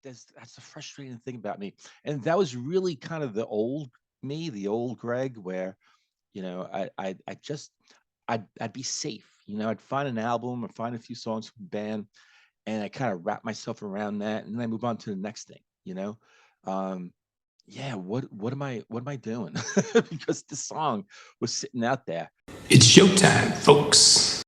that's the frustrating thing about me. And that was really kind of the old me, the old Greg, where, I just I'd be safe. I'd find an album or find a few songs from the band, and I kind of wrap myself around that, and then I move on to the next thing. Um, yeah, what am I doing? Because the song was sitting out there. It's showtime, folks.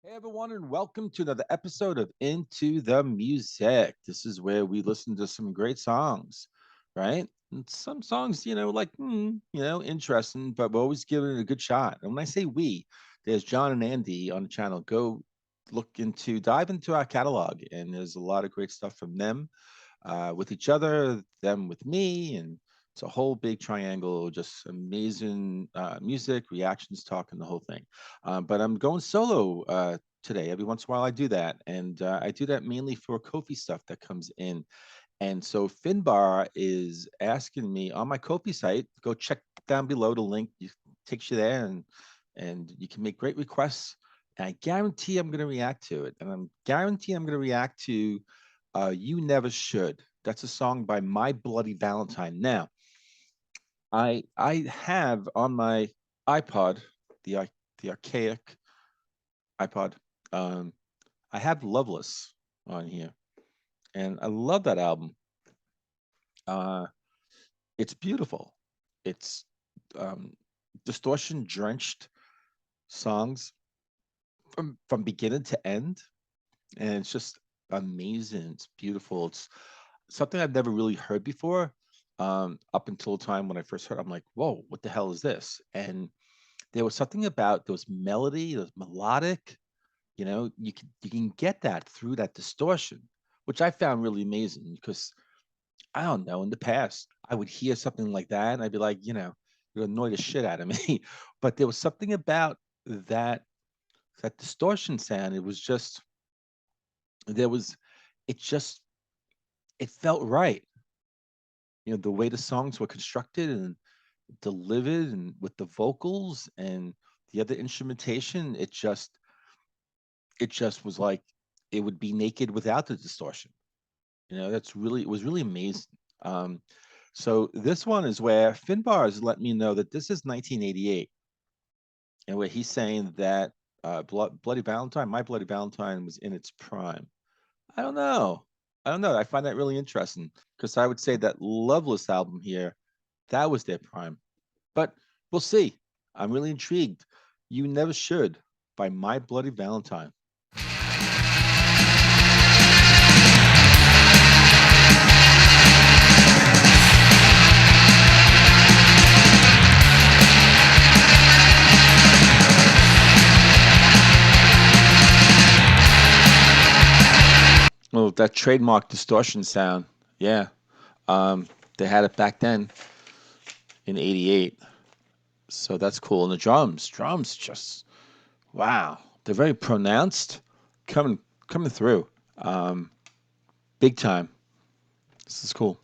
Hey everyone, and welcome to another episode of Into the Music. This is where we listen to some great songs, right? And some songs, interesting, but we're always giving it a good shot. And when I say we, there's John and Andy on the channel. Go dive into our catalog, and there's a lot of great stuff from them with each other, them with me, and it's a whole big triangle, just amazing music, reactions, talk, and the whole thing. But I'm going solo today. Every once in a while, I do that, and I do that mainly for KoFi stuff that comes in. And so Finbar is asking me on my KoFi site. Go check down below the link. Takes you there, and you can make great requests. And I guarantee I'm going to react to it, and I'm guarantee I'm going to react to "You Never Should." That's a song by My Bloody Valentine. Now, I have on my iPod, the archaic iPod. Um, I have Loveless on here, and I love that album. Uh, it's beautiful. It's um, distortion drenched songs from beginning to end, and it's just amazing. It's beautiful. It's something I've never really heard before. Up until the time when I first heard, I'm like, "Whoa, what the hell is this?" And there was something about those melody, those melodic. You can get that through that distortion, which I found really amazing because I don't know. In the past, I would hear something like that, and I'd be like, it would annoy the shit out of me. But there was something about that that distortion sound. It was just there was, it just it felt right. The way the songs were constructed and delivered, and with the vocals and the other instrumentation, it just was like it would be naked without the distortion. It was really amazing. Um, so this one is where Finbar has let me know that this is 1988, and where he's saying that Bloody Valentine, My Bloody Valentine, was in its prime. I don't know. I don't know. I find that really interesting because I would say that Loveless album here, that was their prime. But we'll see. I'm really intrigued. You Never Should by My Bloody Valentine. Well, that trademark distortion sound, yeah. They had it back then in '88, so that's cool. And the drums, just wow, they're very pronounced, coming coming through, um, big time. This is cool.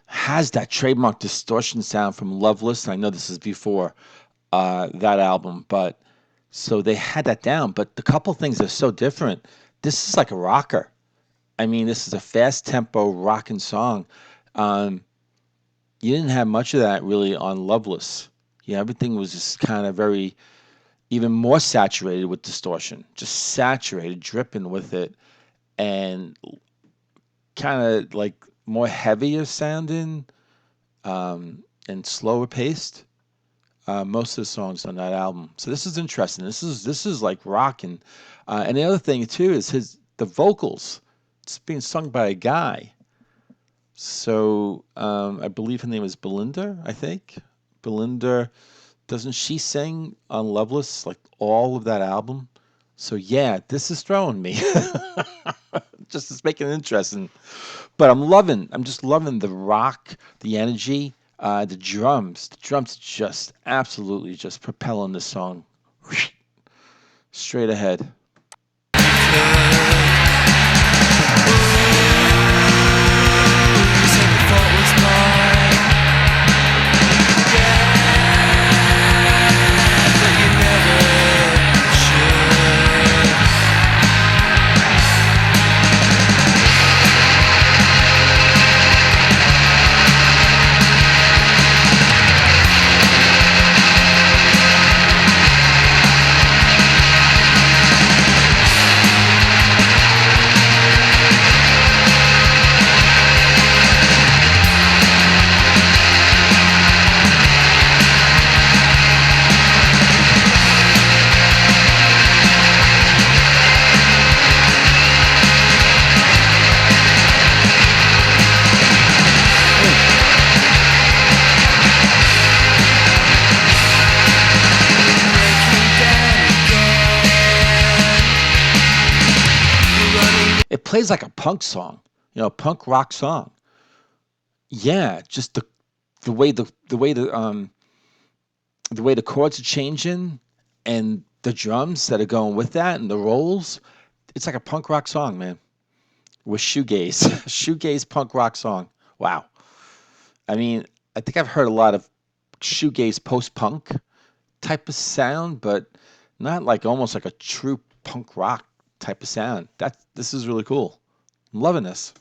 Has that trademark distortion sound from Loveless. I know this is before that album, but so they had that down. But the couple things are so different This is like a rocker. I mean, this is a fast tempo rocking song. Um, you didn't have much of that really on Loveless. Yeah, everything was just kind of very even more saturated with distortion, just saturated, dripping with it, and kind of like more heavier sounding and slower paced. Most of the songs on that album. So this is interesting. This is like rocking. And the other thing too is his the vocals. It's being sung by a guy. So I believe her name is Belinda. I think Belinda. Doesn't she sing on Loveless like all of that album? So yeah, this is throwing me. Just it's making it interesting. But I'm just loving the rock, the energy, the drums. The drums just absolutely just propelling the song straight ahead. It plays like a punk song, a punk rock song. Yeah, just the way the way the chords are changing and the drums that are going with that and the rolls. It's like a punk rock song, man. With shoegaze, shoegaze punk rock song. Wow. I mean, I think I've heard a lot of shoegaze post punk type of sound, but not like almost like a true punk rock type of sound. This is really cool. I'm loving this.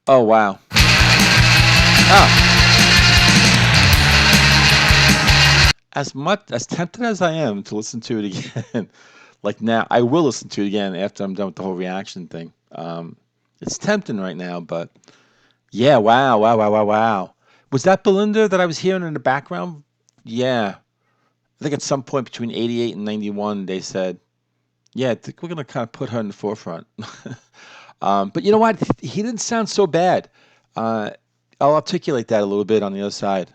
Oh wow. Oh, as tempted as I am to listen to it again, like now, I will listen to it again after I'm done with the whole reaction thing. It's tempting right now, but yeah, wow, wow, wow, wow, wow. Was that Belinda that I was hearing in the background? Yeah, I think at some point between 88 and 91, they said, yeah, I think we're gonna kind of put her in the forefront. But you know what? He didn't sound so bad. Uh, I'll articulate that a little bit on the other side.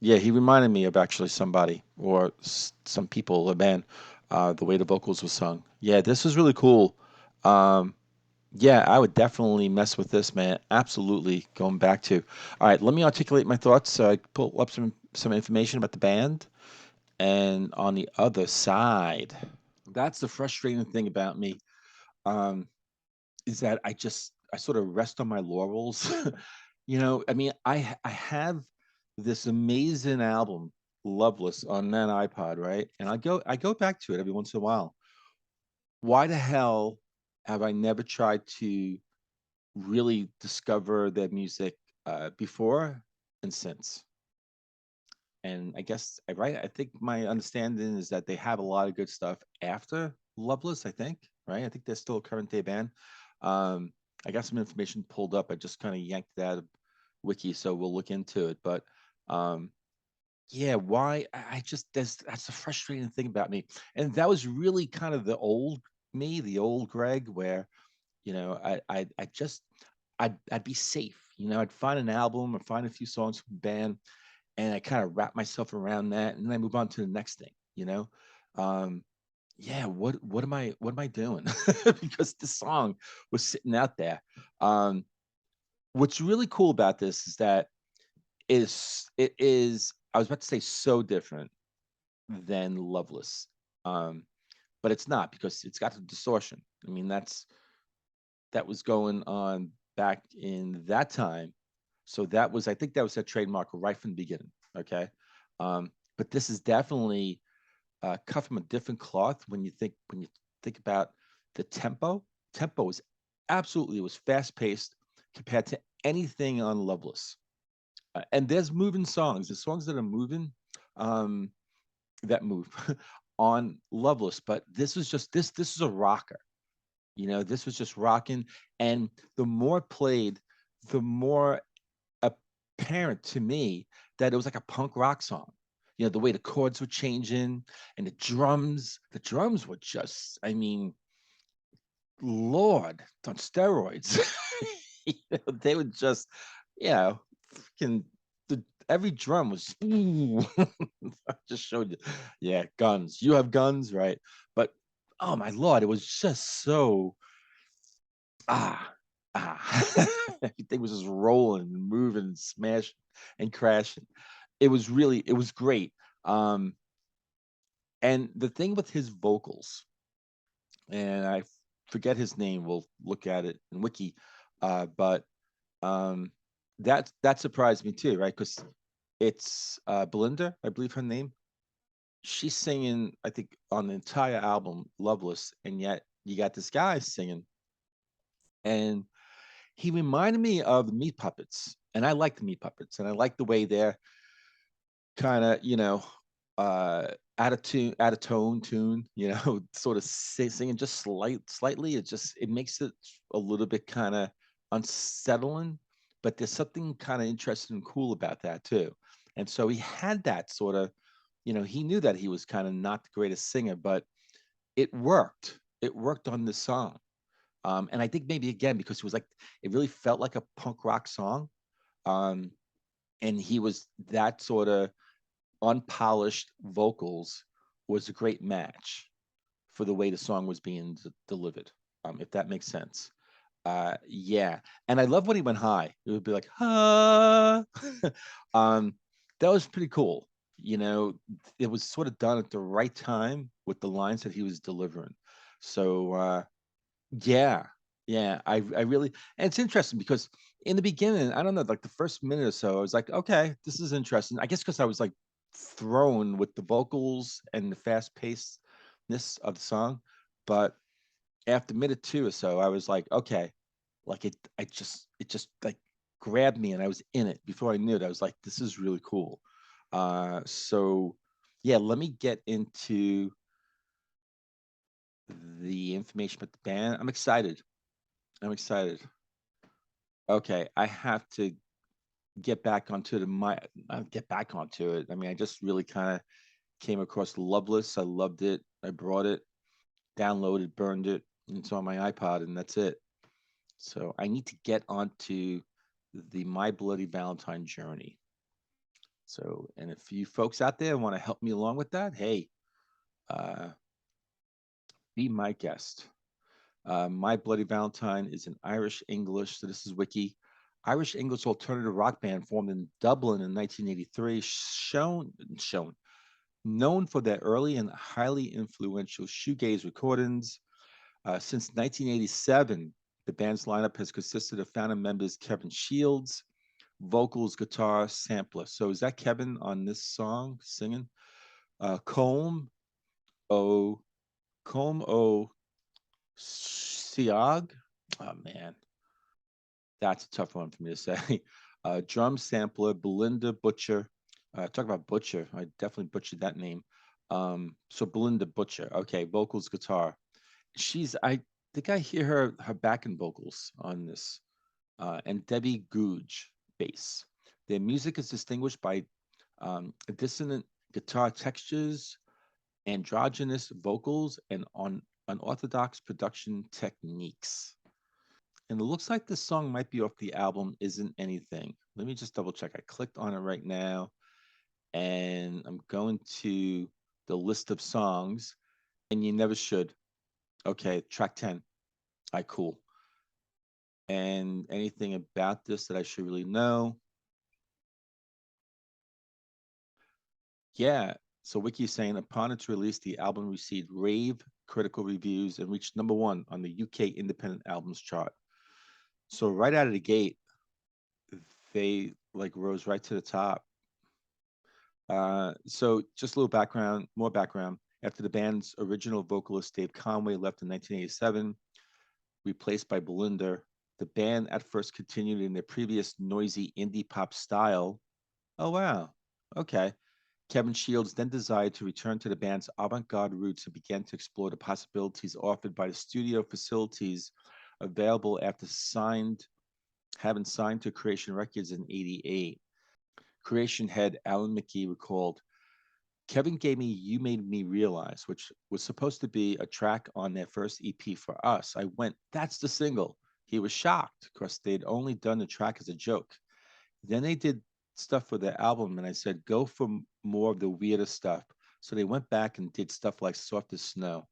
Yeah, he reminded me of actually somebody or some people, a band, the way the vocals were sung. Yeah, this was really cool. Um, yeah, I would definitely mess with this, man. Absolutely going back to. All right, let me articulate my thoughts. So I pull up some information about the band, and on the other side, that's the frustrating thing about me. Um, is that I sort of rest on my laurels. I mean, I have this amazing album, Loveless, on that iPod, right? And I go back to it every once in a while. Why the hell have I never tried to really discover their music before and since? And I guess right. I think my understanding is that they have a lot of good stuff after Loveless. I think right. I think they're still a current day band. Um, I got some information pulled up. I just kind of yanked it out of Wiki, so we'll look into it. But um, yeah, why? I just that's the frustrating thing about me, and that was really kind of the old me, the old Greg, where I just I'd be safe. I'd find an album or find a few songs from the band, and I kind of wrap myself around that, and then I move on to the next thing. Um, yeah, what am I doing? Because the song was sitting out there. Um, what's really cool about this is that it is I was about to say so different than Loveless, um, but it's not because it's got the distortion. I mean, that was going on back in that time. So I think that was a trademark right from the beginning. Okay. But this is definitely cut from a different cloth when you think about the tempo. Tempo was absolutely, it was fast paced compared to anything on Loveless. And there's moving songs. There's songs that are moving, um, that move on Loveless, but this is a rocker. This was just rocking. And the more played, the more apparent to me that it was like a punk rock song. The way the chords were changing and the drums were just, I mean, Lord, on steroids. They would just, you know, freaking every drum was I just showed you. Yeah, guns. You have guns, right? But oh my Lord, it was just so ah everything was just rolling and moving and smashing and crashing. It was great. um and the thing with his vocals, and I forget his name, we'll look at it in Wiki, but um that surprised me too, right? Because it's Belinda, I believe her name. She's singing, I think, on the entire album Loveless, and yet you got this guy singing, and he reminded me of the Meat Puppets, and I like the Meat Puppets, and I like the way they're kind of, out of tune, out of tune, sort of singing just slightly. It makes it a little bit kind of unsettling, but there's something kind of interesting and cool about that too. And so he had that sort of, he knew that he was kind of not the greatest singer, but it worked. It worked on this song. And I think maybe again because it was like it really felt like a punk rock song. Um, and he was that sort of unpolished vocals was a great match for the way the song was being delivered, if that makes sense. Yeah, and I love when he went high. It would be like, ah. um, that was pretty cool. It was sort of done at the right time with the lines that he was delivering. So yeah, yeah, I really, and it's interesting because in the beginning, I don't know, like the first minute or so, I was like, okay, this is interesting. I guess because I was like thrown with the vocals and the fast pacedness of the song, but after minute two or so, I was like, okay, like it just like grabbed me and I was in it. Before I knew it, I was like, this is really cool. So yeah, let me get into the information about the band. I'm excited. I'm excited. Okay, I have to get back onto it. I mean, I just really kind of came across Loveless. I loved it. I brought it, downloaded, burned it. And it's on my iPod, and that's it. So I need to get onto the My Bloody Valentine journey. So, and if you folks out there want to help me along with that, hey, uh, be my guest. My Bloody Valentine is an Irish English, so this is Wiki. Irish English alternative rock band formed in Dublin in 1983, shown known for their early and highly influential shoegaze recordings. Since 1987, the band's lineup has consisted of founding members Kevin Shields, vocals, guitar, sampler. So is that Kevin on this song singing? Colm O. Colm O. Siag. Oh man, that's a tough one for me to say. Drum sampler Belinda Butcher, Talk about Butcher. I definitely butchered that name. So Belinda Butcher. Okay, vocals, guitar. I think I hear her backing vocals on this. And Debbie Googe, bass. Their music is distinguished by dissonant guitar textures, androgynous vocals, and on unorthodox production techniques. And it looks like this song might be off the album Isn't Anything. Let me just double check. I clicked on it right now, and I'm going to the list of songs, and you never should. Okay, track 10. All right, cool. And anything about this that I should really know? Yeah. So Wiki's saying upon its release, the album received rave critical reviews and reached #1 on the UK Independent Albums chart. So right out of the gate, they like rose right to the top. So just a little background, more background. After the band's original vocalist Dave Conway left in 1987, replaced by Belinda, the band at first continued in their previous noisy indie pop style. Oh wow. Okay. Kevin Shields then decided to return to the band's avant-garde roots and began to explore the possibilities offered by the studio facilities available after having signed to Creation Records in '88. Creation head Alan McGee recalled, Kevin gave me You Made Me Realize, which was supposed to be a track on their first EP for us. I went, that's the single. He was shocked because they'd only done the track as a joke. Then they did stuff for the album, and I said, go for more of the weirder stuff. So they went back and did stuff like Soft as Snow.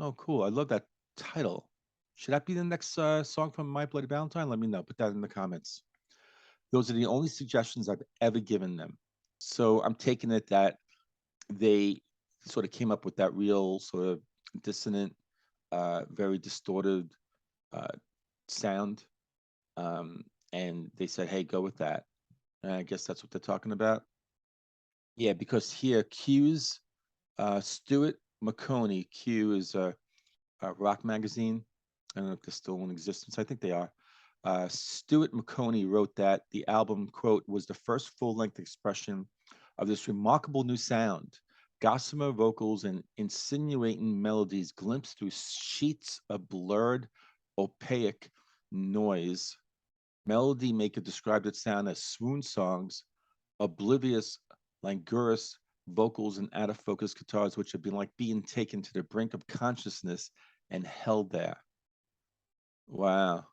Oh, cool. I love that title. Should that be the next song from My Bloody Valentine? Let me know. Put that in the comments. Those are the only suggestions I've ever given them. So I'm taking it that they sort of came up with that real sort of dissonant, very distorted uh, sound. Um, and they said, hey, go with that. And I guess that's what they're talking about. Yeah, because here, Q's Stuart McConey. Q is a rock magazine. I don't know if they're still in existence. I think they are. Stuart McConey wrote that the album, quote, was the first full length expression of this remarkable new sound. Gossamer vocals and insinuating melodies glimpsed through sheets of blurred, opaque noise. Melody Maker described its sound as swoon songs, oblivious, languorous vocals and out of focus guitars, which have been like being taken to the brink of consciousness and held there. Wow.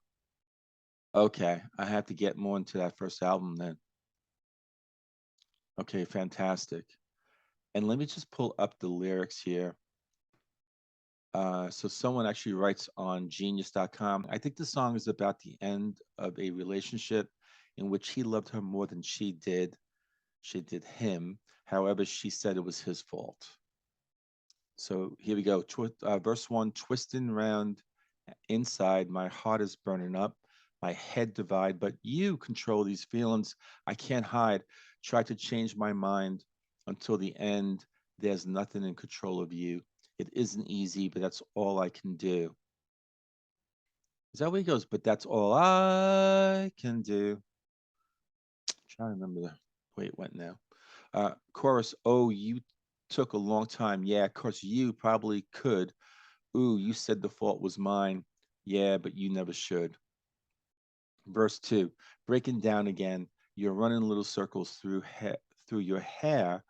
Okay, I have to get more into that first album then. Okay, fantastic. And let me just pull up the lyrics here. So someone actually writes on genius.com. I think the song is about the end of a relationship in which he loved her more than she did. She did him. However, she said it was his fault. So here we go. Verse 1, twisting round inside, my heart is burning up, my head divide, but you control these feelings I can't hide. Try to change my mind until the end. There's nothing in control of you. It isn't easy, but that's all I can do. Is that where he goes? But that's all I can do. I'm trying to remember the way it went now. Chorus, oh, you took a long time. Yeah, of course, you probably could. Ooh, you said the fault was mine. Yeah, but you never should. Verse 2, breaking down again. You're running little circles through your hair.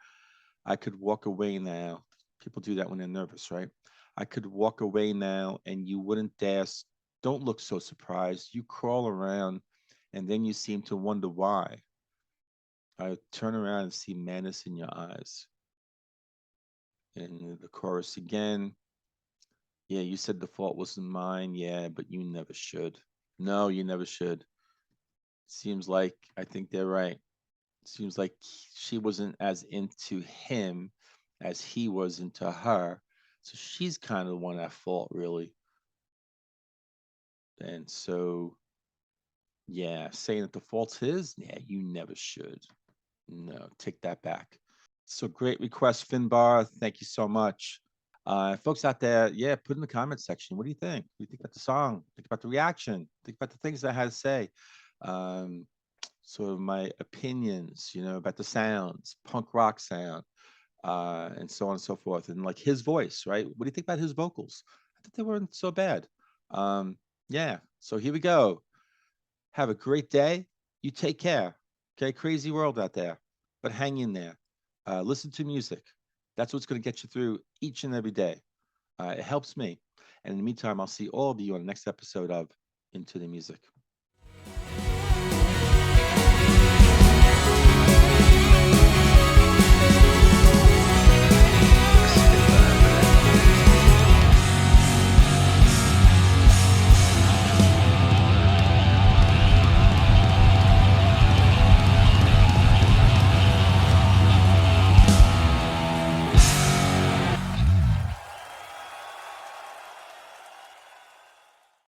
I could walk away now. People do that when they're nervous, right? I could walk away now and you wouldn't dare. Don't look so surprised. You crawl around and then you seem to wonder why. I turn around and see madness in your eyes. And the chorus again. Yeah, you said the fault wasn't mine. Yeah, but you never should. No, you never should. Seems like I think they're right. Seems like she wasn't as into him as he was into her. So she's kind of the one at fault, really. And so, yeah, saying that the fault's his, yeah, you never should. No, take that back. So great request, Finbar. Thank you so much. Folks out there, yeah, put in the comment section. What do you think? What do you think about the song? Think about the reaction. Think about the things I had to say. Um, sort of my opinions, about the sounds, punk rock sound, and so on and so forth. And like his voice, right? What do you think about his vocals? I thought they weren't so bad. Um, yeah. So here we go. Have a great day. You take care. Okay. Crazy world out there, but hang in there. Listen to music. That's what's going to get you through each and every day. It helps me. And in the meantime, I'll see all of you on the next episode of Into the Music.